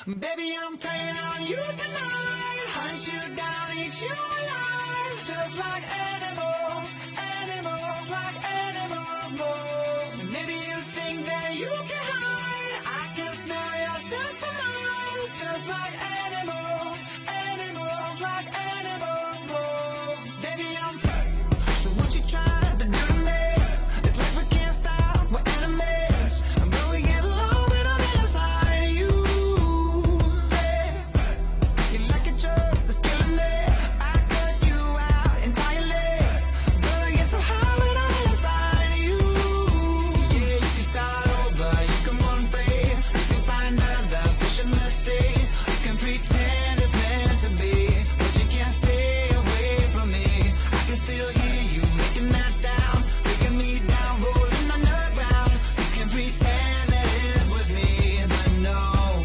Baby, I'm playing on you tonight. Hunt you down, eat you alive. Just like animals, animals, like animals most. Maybe you think that you can hide. I can smell your scent for miles. Just like animals, animals, like animals most. Baby, I'm so what you trying to do to me? It's like we can't stop, we're enemies. But we get along when I'm inside you. You like a drug that's killing me. I cut you out entirely. But I get so high when I'm inside you. Yeah, you can start over, you can run free. You can find another fish in the sea. You can pretend it's meant to be, but you can't stay away from me. I can still hear you making that sound, taking me down, rolling underground. You can pretend that it was me, but no.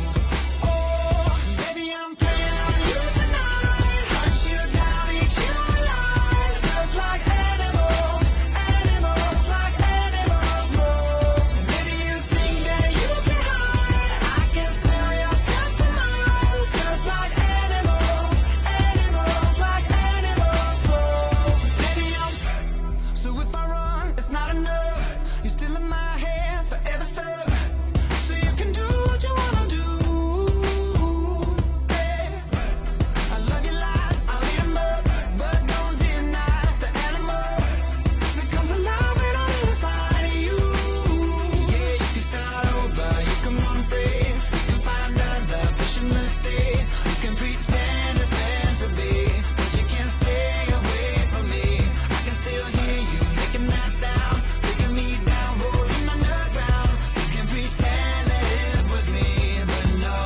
Oh, baby, I'm playing on you tonight. Hunt you down, eat you alive. Just like animals, animals, like animals most. Maybe you think that you can hide. I can smell your scent for miles. Just like animals, animals, like animals most. Baby, I'm so if I run, it's not enough. You're still in my head, forever stuck. So you can do what you wanna do. I love your lies, I'll eat 'em up, but don't deny the animal that comes alive when I'm inside of you. Yeah, you can start over, you can run free, you can find another fish in the sea. You can pretend it's meant to be, but you can't stay away from me. I can still hear you making that sound, taking me down, rolling underground. You can pretend that it was me, but no.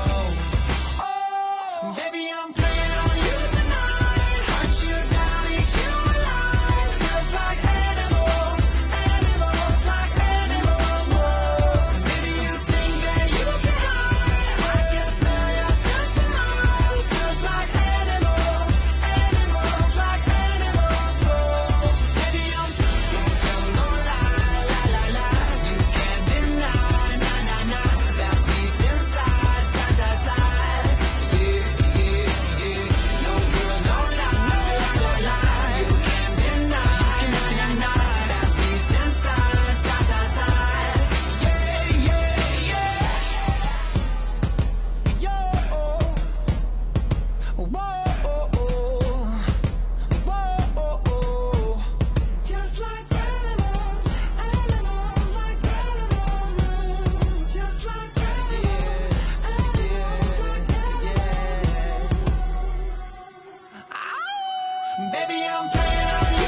Oh, baby, I'm playing on you tonight. Hunt you down, eat you alive. Just like animals, animals, like animals most. Maybe you think that you can hide. I can smell your scent for miles. Just like animals, animals, like animals most. Baby, I'm don't tell no lie, lie, lie, lie. You can't deny, nah, nah, nah, that beast inside, side, side, side. Yeah, yeah, yeah. No girl, no lie, lie, lie, lie. You can't deny, nah, nah, nah, that beast inside, side, side, side. Yeah, yeah, yeah. Yo, whoa, just like animals, animals, like animals, just like animals, animals, like animals. Baby, I'm playing on you